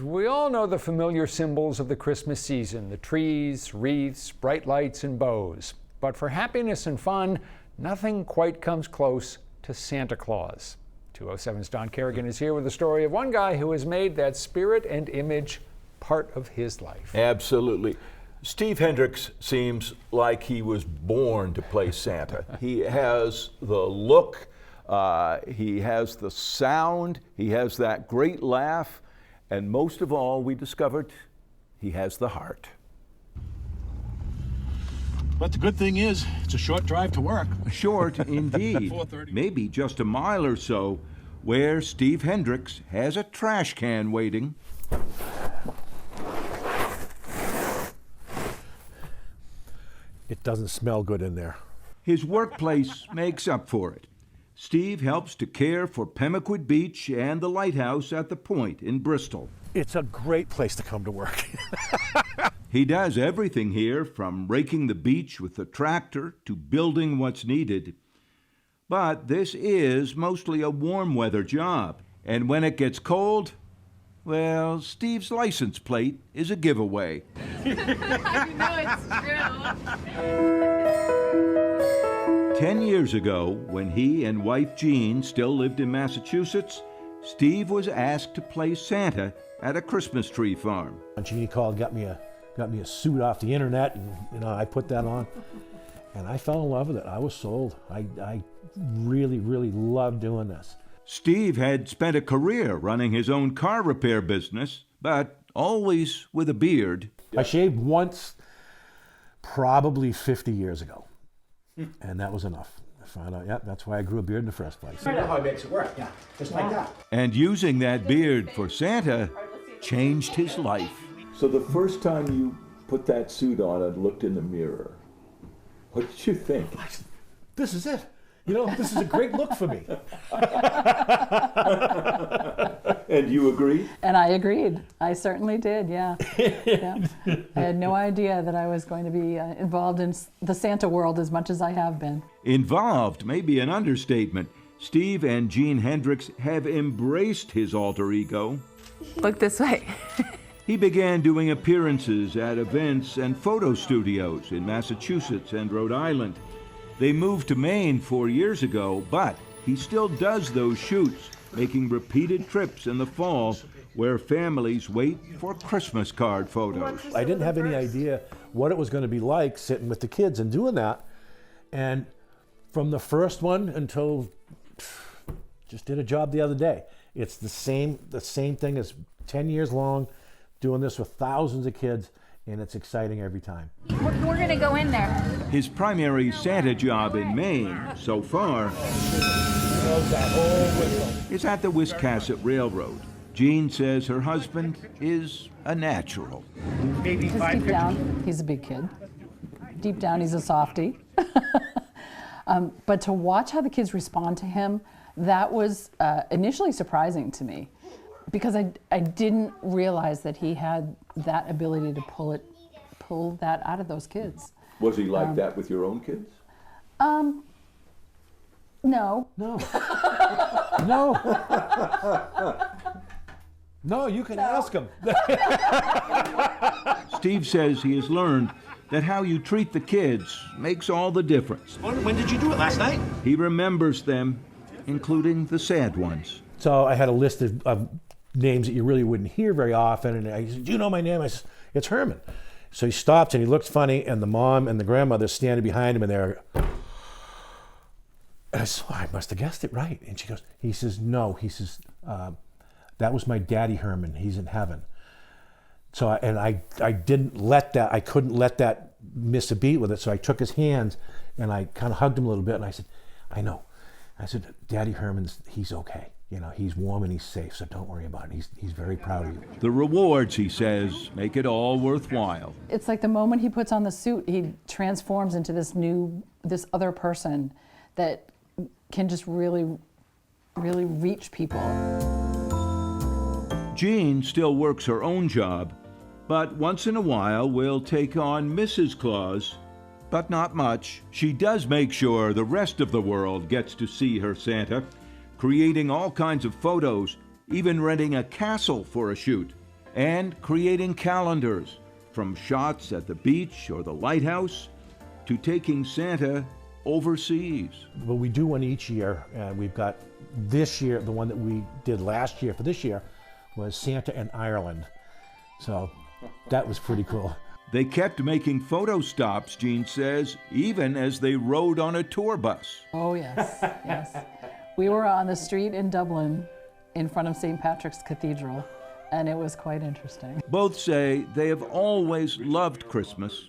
We all know the familiar symbols of the Christmas season, the trees, wreaths, bright lights, and bows. But for happiness and fun, nothing quite comes close to Santa Claus. 207's Don Kerrigan is here with the story of one guy who has made that spirit and image part of his life. Absolutely. Steve Hendricks seems like he was born to play Santa. He has the look, he has the sound, he has that great laugh, and most of all, we discovered he has the heart. But the good thing is, it's a short drive to work. Short indeed. Maybe just a mile or so, where Steve Hendricks has a trash can waiting. It doesn't smell good in there. His workplace makes up for it. Steve helps to care for Pemaquid Beach and the lighthouse at the Point in Bristol. It's a great place to come to work. He does everything here, from raking the beach with the tractor to building what's needed. But this is mostly a warm weather job. And when it gets cold, well, Steve's license plate is a giveaway. You know it's true. 10 years ago, when he and wife Jean still lived in Massachusetts, Steve was asked to play Santa at a Christmas tree farm. Jeannie called, got me a suit off the internet, and I put that on, and I fell in love with it. I was sold. I really, really loved doing this. Steve had spent a career running his own car repair business, but always with a beard. I shaved once, probably 50 years ago, and that was enough. I found out, yeah, that's why I grew a beard in the first place. I know how he makes it work, yeah, just like that. And using that beard for Santa changed his life. So the first time you put that suit on and looked in the mirror, what did you think? This is it. You know, this is a great look for me. And you agreed? And I agreed. I certainly did, yeah. Yeah. I had no idea that I was going to be involved in the Santa world as much as I have been. Involved may be an understatement. Steve and Jean Hendricks have embraced his alter ego. Look this way. He began doing appearances at events and photo studios in Massachusetts and Rhode Island. They moved to Maine 4 years ago, but he still does those shoots, making repeated trips in the fall where families wait for Christmas card photos. I didn't have any idea what it was going to be like sitting with the kids and doing that. And from the first one until just did a job the other day, it's the same thing as 10 years long, doing this with thousands of kids, and it's exciting every time. We're gonna go in there. His primary Santa job in Maine, so far, is at the Wiscasset Railroad. Jean says her husband is a natural. Because deep down, he's a big kid. Deep down, he's a softie. But to watch how the kids respond to him, that was initially surprising to me, because I didn't realize that he had that ability to pull that out of those kids. Was he like that with your own kids? No. No. No. No, you can ask him. Steve says he has learned that how you treat the kids makes all the difference. When did you do it, last night? He remembers them, including the sad ones. So I had a list of names that you really wouldn't hear very often, and I said, do you know my name? I said, it's Herman. So he stops and he looks funny, and the mom and the grandmother standing behind him, and they're, and I said, oh, I must have guessed it right. And he says, no. He says, that was my daddy Herman. He's in heaven. So I didn't let that, I couldn't let that miss a beat with it. So I took his hands and I kind of hugged him a little bit, and I said, I know. I said, Daddy Herman's, he's okay. You know, he's warm and he's safe, so don't worry about it. He's very proud of you. The rewards, he says, make it all worthwhile. It's like the moment he puts on the suit, he transforms into this other person that can just really, really reach people. Jean still works her own job, but once in a while will take on Mrs. Claus, but not much. She does make sure the rest of the world gets to see her Santa, creating all kinds of photos, even renting a castle for a shoot. and creating calendars, from shots at the beach or the lighthouse to taking Santa overseas. Well, we do one each year, and we've got this year, the one that we did last year for this year was Santa in Ireland. So that was pretty cool. They kept making photo stops, Jean says, even as they rode on a tour bus. Oh, yes, yes. We were on the street in Dublin in front of St. Patrick's Cathedral, and it was quite interesting. Both say they have always loved Christmas.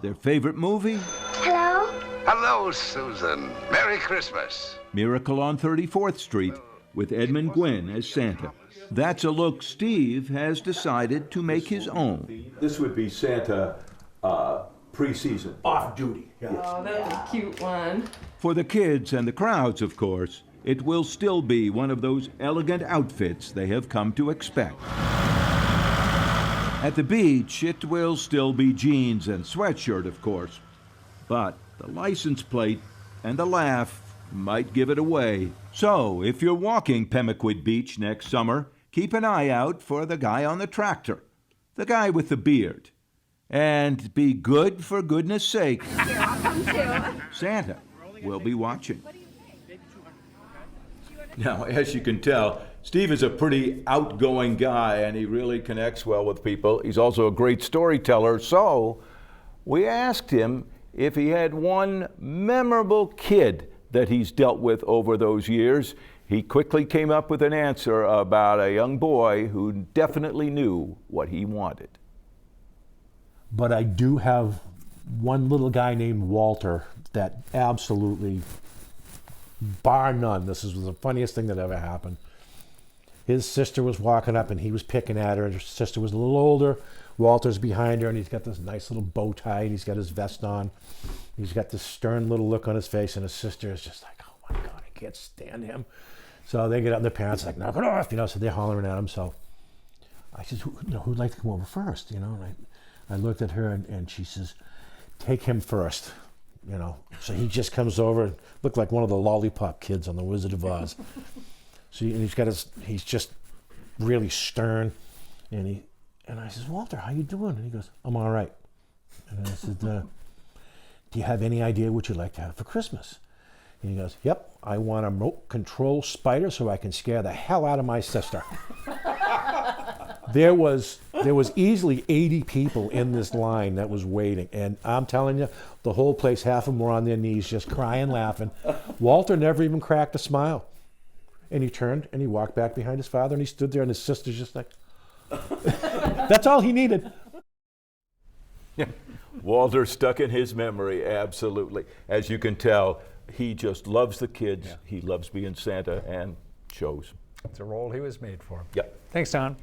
Their favorite movie? Hello? Hello, Susan. Merry Christmas. Miracle on 34th Street, with Edmund Gwynn as Santa. That's a look Steve has decided to make his own. This would be Santa pre-season. Off duty. Yeah. Oh, that's a cute one. For the kids and the crowds, of course, it will still be one of those elegant outfits they have come to expect. At the beach, it will still be jeans and sweatshirt, of course. But the license plate and the laugh might give it away. So, if you're walking Pemaquid Beach next summer, keep an eye out for the guy on the tractor, the guy with the beard. And be good for goodness sake. You're welcome too. Santa will be watching. Now, as you can tell, Steve is a pretty outgoing guy, and he really connects well with people. He's also a great storyteller, so we asked him if he had one memorable kid that he's dealt with over those years. He quickly came up with an answer about a young boy who definitely knew what he wanted. But I do have one little guy named Walter that absolutely, bar none, this was the funniest thing that ever happened. His sister was walking up and he was picking at her. His sister was a little older. Walter's behind her and he's got this nice little bow tie and he's got his vest on. He's got this stern little look on his face, and his sister is just like, oh my God, I can't stand him. So they get up and their parents are like, knock it off, so they're hollering at him. So I said, who'd like to come over first, And I looked at her and she says, take him first, So he just comes over and looked like one of the lollipop kids on The Wizard of Oz. So he's just really stern, and I says, Walter, how you doing? And he goes, I'm all right. And I said, do you have any idea what you'd like to have for Christmas? And he goes, yep, I want a remote control spider so I can scare the hell out of my sister. There was easily 80 people in this line that was waiting, and I'm telling you, the whole place, half of them were on their knees just crying, laughing. Walter never even cracked a smile. And he turned and he walked back behind his father and he stood there and his sister's just like, that's all he needed. Walter stuck in his memory, absolutely. As you can tell, he just loves the kids. Yeah. He loves being Santa and shows. It's a role he was made for. Yep. Thanks, Don.